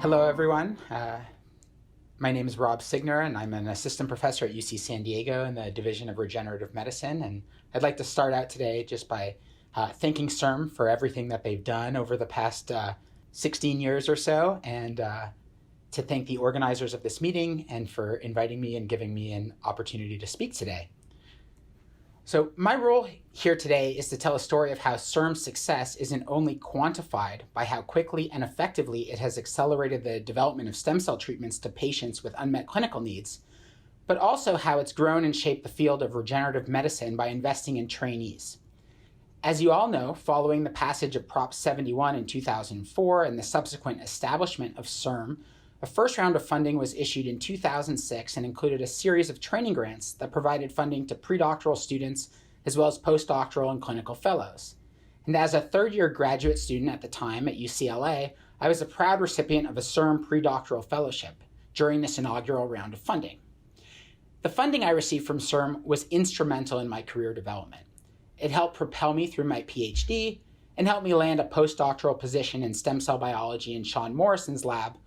Hello, everyone. My name is Rob Signer, and I'm an assistant professor at UC San Diego in the Division of Regenerative Medicine. And I'd like to start out today just by thanking CIRM for everything that they've done over the past 16 years or so, and to thank the organizers of this meeting and for inviting me and giving me an opportunity to speak today. So my role here today is to tell a story of how CIRM's success isn't only quantified by how quickly and effectively it has accelerated the development of stem cell treatments to patients with unmet clinical needs, but also how it's grown and shaped the field of regenerative medicine by investing in trainees. As you all know, following the passage of Prop 71 in 2004 and the subsequent establishment of CIRM, a first round of funding was issued in 2006 and included a series of training grants that provided funding to predoctoral students as well as postdoctoral and clinical fellows. And as a third-year graduate student at the time at UCLA, I was a proud recipient of a CIRM predoctoral fellowship during this inaugural round of funding. The funding I received from CIRM was instrumental in my career development. It helped propel me through my PhD and helped me land a postdoctoral position in stem cell biology in Sean Morrison's lab,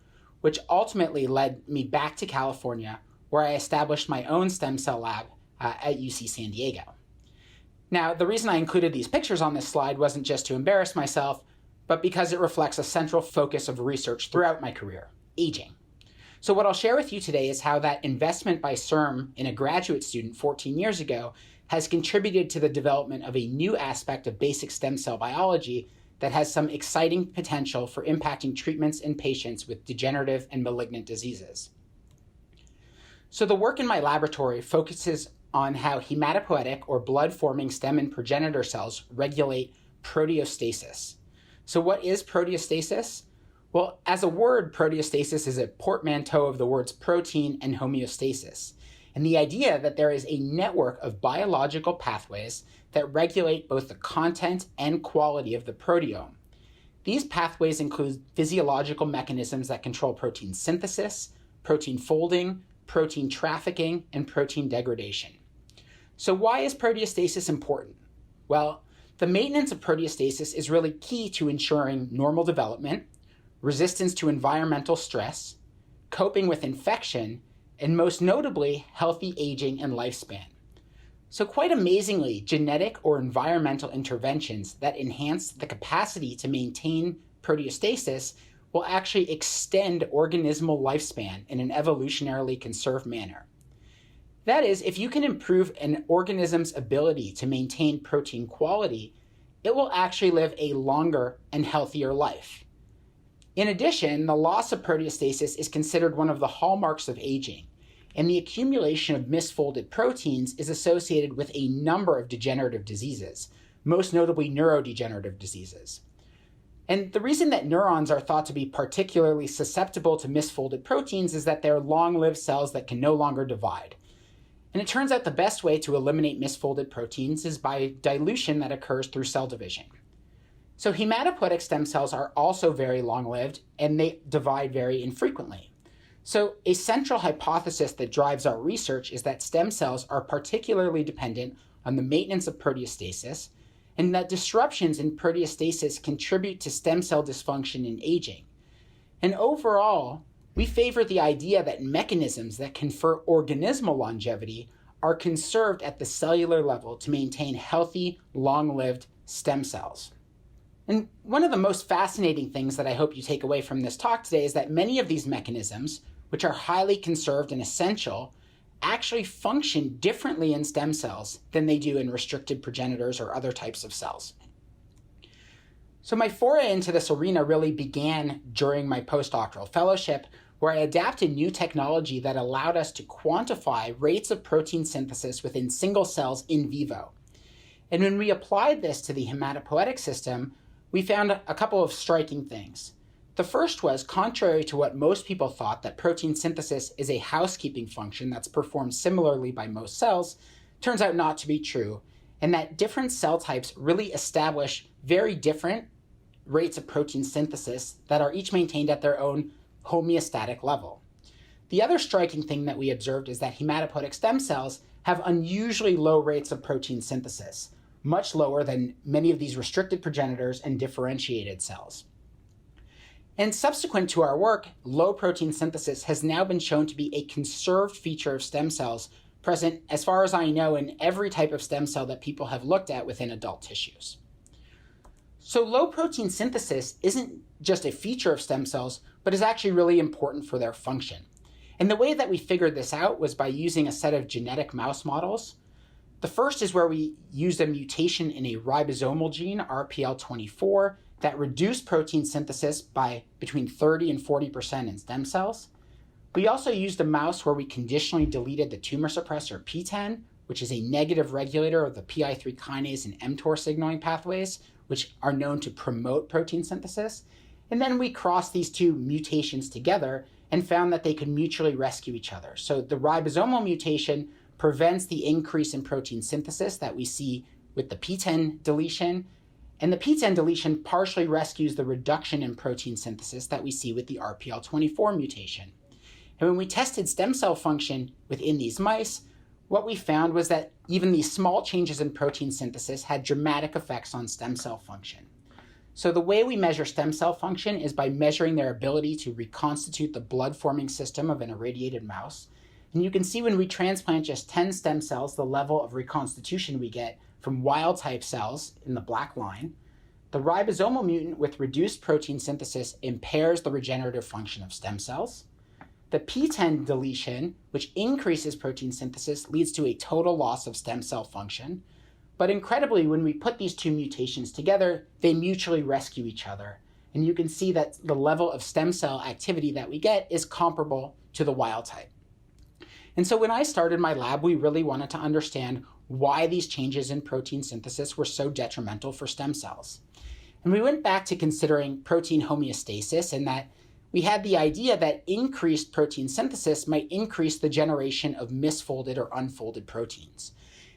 which ultimately led me back to California, where I established my own stem cell lab at UC San Diego. Now, the reason I included these pictures on this slide wasn't just to embarrass myself, but because it reflects a central focus of research throughout my career: aging. So what I'll share with you today is how that investment by CIRM in a graduate student 14 years ago has contributed to the development of a new aspect of basic stem cell biology that has some exciting potential for impacting treatments in patients with degenerative and malignant diseases. So the work in my laboratory focuses on how hematopoietic or blood-forming stem and progenitor cells regulate proteostasis. So what is proteostasis? Well, as a word, proteostasis is a portmanteau of the words protein and homeostasis, and the idea that there is a network of biological pathways that regulate both the content and quality of the proteome. These pathways include physiological mechanisms that control protein synthesis, protein folding, protein trafficking, and protein degradation. So why is proteostasis important? Well, the maintenance of proteostasis is really key to ensuring normal development, resistance to environmental stress, coping with infection, and most notably, healthy aging and lifespan. So quite amazingly, genetic or environmental interventions that enhance the capacity to maintain proteostasis will actually extend organismal lifespan in an evolutionarily conserved manner. That is, if you can improve an organism's ability to maintain protein quality, it will actually live a longer and healthier life. In addition, the loss of proteostasis is considered one of the hallmarks of aging, and the accumulation of misfolded proteins is associated with a number of degenerative diseases, most notably neurodegenerative diseases. And the reason that neurons are thought to be particularly susceptible to misfolded proteins is that they're long-lived cells that can no longer divide. And it turns out the best way to eliminate misfolded proteins is by dilution that occurs through cell division. So hematopoietic stem cells are also very long-lived, and they divide very infrequently. So a central hypothesis that drives our research is that stem cells are particularly dependent on the maintenance of proteostasis, and that disruptions in proteostasis contribute to stem cell dysfunction in aging. And overall, we favor the idea that mechanisms that confer organismal longevity are conserved at the cellular level to maintain healthy, long-lived stem cells. And one of the most fascinating things that I hope you take away from this talk today is that many of these mechanisms, which are highly conserved and essential, actually function differently in stem cells than they do in restricted progenitors or other types of cells. So my foray into this arena really began during my postdoctoral fellowship, where I adapted new technology that allowed us to quantify rates of protein synthesis within single cells in vivo. And when we applied this to the hematopoietic system, we found a couple of striking things. The first was, contrary to what most people thought, that protein synthesis is a housekeeping function that's performed similarly by most cells, turns out not to be true, and that different cell types really establish very different rates of protein synthesis that are each maintained at their own homeostatic level. The other striking thing that we observed is that hematopoietic stem cells have unusually low rates of protein synthesis, much lower than many of these restricted progenitors and differentiated cells. And subsequent to our work, low protein synthesis has now been shown to be a conserved feature of stem cells present, as far as I know, in every type of stem cell that people have looked at within adult tissues. So low protein synthesis isn't just a feature of stem cells, but is actually really important for their function. And the way that we figured this out was by using a set of genetic mouse models. The first is where we used a mutation in a ribosomal gene, RPL24, that reduced protein synthesis by between 30 and 40% in stem cells. We also used a mouse where we conditionally deleted the tumor suppressor PTEN, which is a negative regulator of the PI3 kinase and mTOR signaling pathways, which are known to promote protein synthesis. And then we crossed these two mutations together and found that they could mutually rescue each other. So the ribosomal mutation prevents the increase in protein synthesis that we see with the PTEN deletion, and the PTEN deletion partially rescues the reduction in protein synthesis that we see with the RPL24 mutation. And when we tested stem cell function within these mice, what we found was that even these small changes in protein synthesis had dramatic effects on stem cell function. So the way we measure stem cell function is by measuring their ability to reconstitute the blood-forming system of an irradiated mouse. And you can see when we transplant just 10 stem cells, the level of reconstitution we get from wild-type cells in the black line. The ribosomal mutant with reduced protein synthesis impairs the regenerative function of stem cells. The PTEN deletion, which increases protein synthesis, leads to a total loss of stem cell function. But incredibly, when we put these two mutations together, they mutually rescue each other. And you can see that the level of stem cell activity that we get is comparable to the wild type. And so when I started my lab, we really wanted to understand why these changes in protein synthesis were so detrimental for stem cells. And we went back to considering protein homeostasis, and that we had the idea that increased protein synthesis might increase the generation of misfolded or unfolded proteins.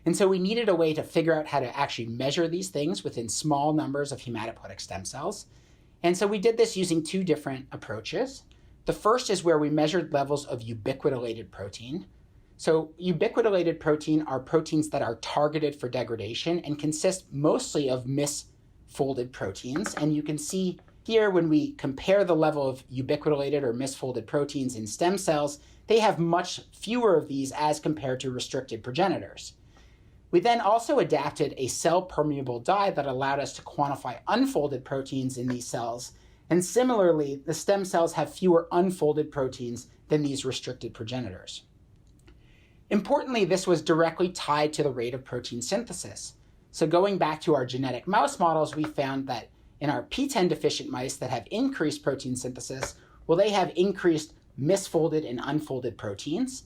And so we needed a way to figure out how to actually measure these things within small numbers of hematopoietic stem cells. And so we did this using two different approaches. The first is where we measured levels of ubiquitinated protein. So ubiquitinated protein are proteins that are targeted for degradation and consist mostly of misfolded proteins. And you can see here when we compare the level of ubiquitinated or misfolded proteins in stem cells, they have much fewer of these as compared to restricted progenitors. We then also adapted a cell-permeable dye that allowed us to quantify unfolded proteins in these cells. And similarly, the stem cells have fewer unfolded proteins than these restricted progenitors. Importantly, this was directly tied to the rate of protein synthesis. So going back to our genetic mouse models, we found that in our PTEN deficient mice that have increased protein synthesis, well, they have increased misfolded and unfolded proteins.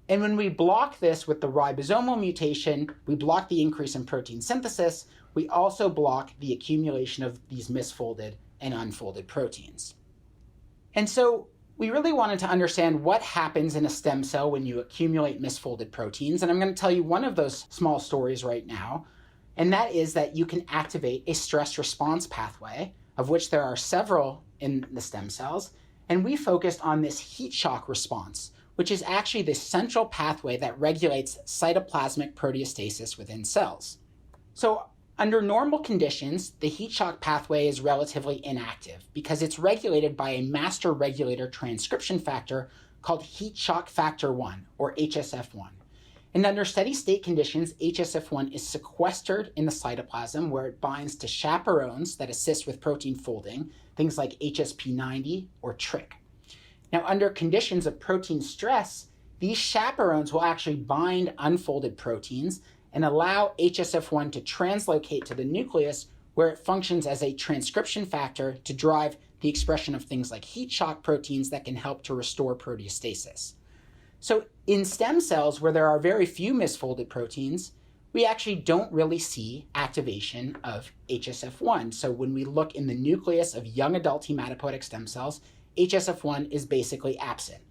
And when we block this with the ribosomal mutation, we block the increase in protein synthesis. We also block the accumulation of these misfolded and unfolded proteins. And so we really wanted to understand what happens in a stem cell when you accumulate misfolded proteins. And I'm going to tell you one of those small stories right now. And that is that you can activate a stress response pathway, of which there are several in the stem cells. And we focused on this heat shock response, which is actually the central pathway that regulates cytoplasmic proteostasis within cells. So under normal conditions, the heat shock pathway is relatively inactive because it's regulated by a master regulator transcription factor called heat shock factor 1, or HSF1. And under steady state conditions, HSF1 is sequestered in the cytoplasm where it binds to chaperones that assist with protein folding, things like HSP90 or TRIC. Now, under conditions of protein stress, these chaperones will actually bind unfolded proteins and allow HSF1 to translocate to the nucleus where it functions as a transcription factor to drive the expression of things like heat shock proteins that can help to restore proteostasis. So in stem cells where there are very few misfolded proteins, we actually don't really see activation of HSF1. So when we look in the nucleus of young adult hematopoietic stem cells, HSF1 is basically absent.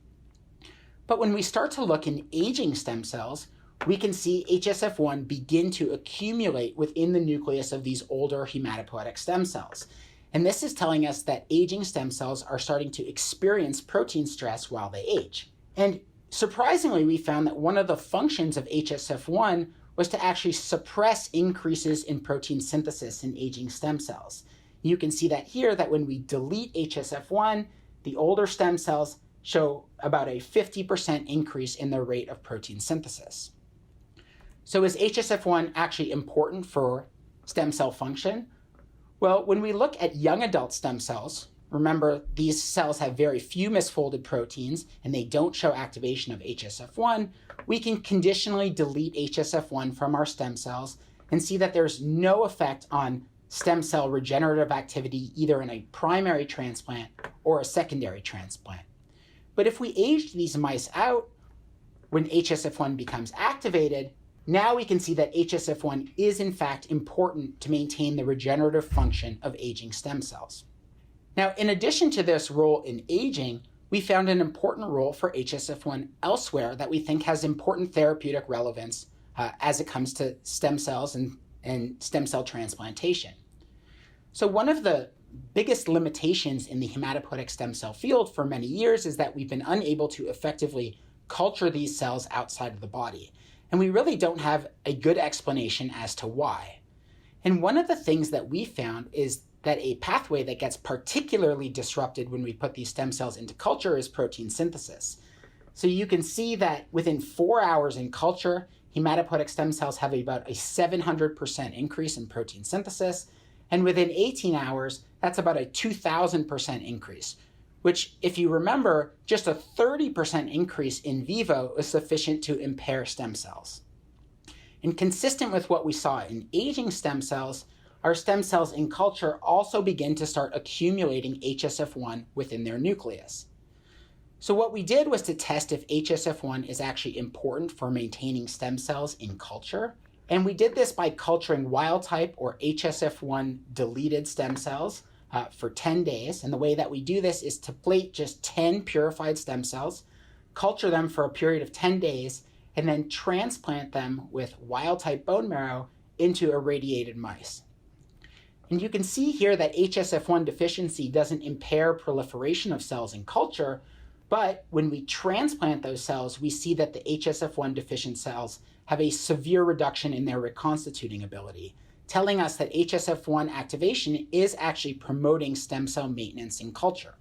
But when we start to look in aging stem cells, we can see HSF1 begin to accumulate within the nucleus of these older hematopoietic stem cells. And this is telling us that aging stem cells are starting to experience protein stress while they age. And surprisingly, we found that one of the functions of HSF1 was to actually suppress increases in protein synthesis in aging stem cells. You can see that here, that when we delete HSF1, the older stem cells show about a 50% increase in their rate of protein synthesis. So is HSF1 actually important for stem cell function? Well, when we look at young adult stem cells, remember these cells have very few misfolded proteins and they don't show activation of HSF1, we can conditionally delete HSF1 from our stem cells and see that there's no effect on stem cell regenerative activity either in a primary transplant or a secondary transplant. But if we aged these mice out, when HSF1 becomes activated, now we can see that HSF1 is in fact important to maintain the regenerative function of aging stem cells. Now, in addition to this role in aging, we found an important role for HSF1 elsewhere that we think has important therapeutic relevance as it comes to stem cells and stem cell transplantation. So one of the biggest limitations in the hematopoietic stem cell field for many years is that we've been unable to effectively culture these cells outside of the body. And we really don't have a good explanation as to why. And one of the things that we found is that a pathway that gets particularly disrupted when we put these stem cells into culture is protein synthesis. So you can see that within 4 hours in culture, hematopoietic stem cells have about a 700% increase in protein synthesis. And within 18 hours, that's about a 2,000% increase, which, if you remember, just a 30% increase in vivo is sufficient to impair stem cells. And consistent with what we saw in aging stem cells, our stem cells in culture also begin to start accumulating HSF1 within their nucleus. So what we did was to test if HSF1 is actually important for maintaining stem cells in culture. And we did this by culturing wild type or HSF1 deleted stem cells for 10 days. And the way that we do this is to plate just 10 purified stem cells, culture them for a period of 10 days, and then transplant them with wild type bone marrow into irradiated mice. And you can see here that HSF1 deficiency doesn't impair proliferation of cells in culture, but when we transplant those cells, we see that the HSF1 deficient cells have a severe reduction in their reconstituting ability, telling us that HSF1 activation is actually promoting stem cell maintenance in culture.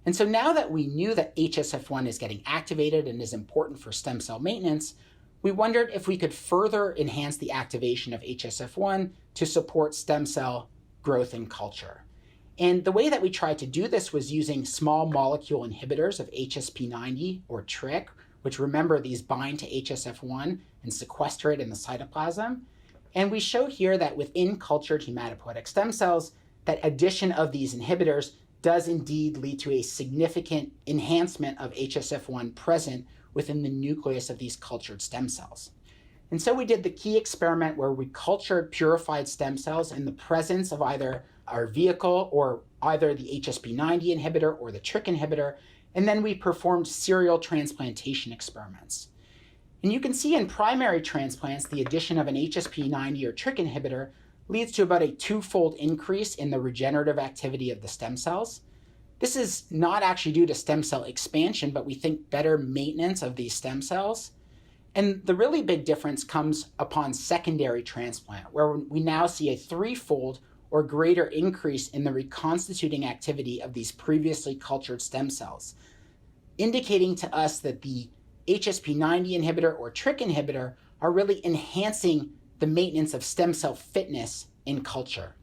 And so now that we knew that HSF1 is getting activated and is important for stem cell maintenance, we wondered if we could further enhance the activation of HSF1 to support stem cell growth in culture. And the way that we tried to do this was using small molecule inhibitors of HSP90 or TRIC, which, remember, these bind to HSF1 and sequester it in the cytoplasm. And we show here that within cultured hematopoietic stem cells, that addition of these inhibitors does indeed lead to a significant enhancement of HSF1 present within the nucleus of these cultured stem cells. And so we did the key experiment where we cultured purified stem cells in the presence of either our vehicle or either the HSP90 inhibitor or the TRIC inhibitor, and then we performed serial transplantation experiments. And you can see in primary transplants, the addition of an HSP90 or TRIC inhibitor leads to about a 2-fold increase in the regenerative activity of the stem cells. This is not actually due to stem cell expansion, but we think better maintenance of these stem cells. And the really big difference comes upon secondary transplant, where we now see a 3-fold or greater increase in the reconstituting activity of these previously cultured stem cells, indicating to us that the HSP90 inhibitor or TRIC inhibitor are really enhancing the maintenance of stem cell fitness in culture.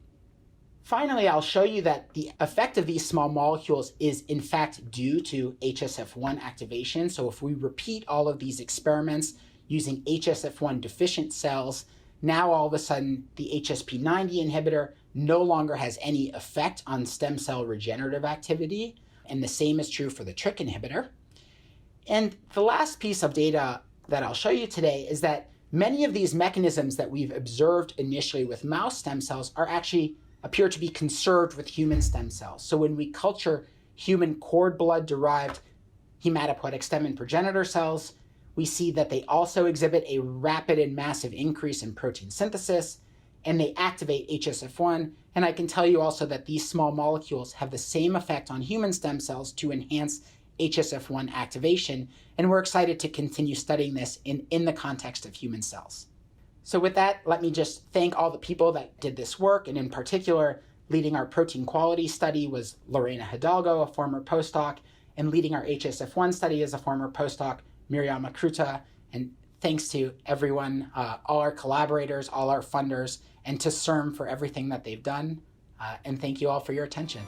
Finally, I'll show you that the effect of these small molecules is in fact due to HSF1 activation. So if we repeat all of these experiments using HSF1 deficient cells, now all of a sudden the HSP90 inhibitor no longer has any effect on stem cell regenerative activity, and the same is true for the TRIC inhibitor. And the last piece of data that I'll show you today is that many of these mechanisms that we've observed initially with mouse stem cells are actually appear to be conserved with human stem cells. So when we culture human cord blood derived hematopoietic stem and progenitor cells, we see that they also exhibit a rapid and massive increase in protein synthesis, and they activate HSF1. And I can tell you also that these small molecules have the same effect on human stem cells to enhance HSF1 activation. And we're excited to continue studying this in the context of human cells. So with that, let me just thank all the people that did this work, and in particular, Leading our protein quality study was Lorena Hidalgo, a former postdoc, and leading our HSF1 study is a former postdoc, Miriam Makruta. And thanks to everyone, all our collaborators, all our funders, and to CIRM for everything that they've done. And thank you all for your attention.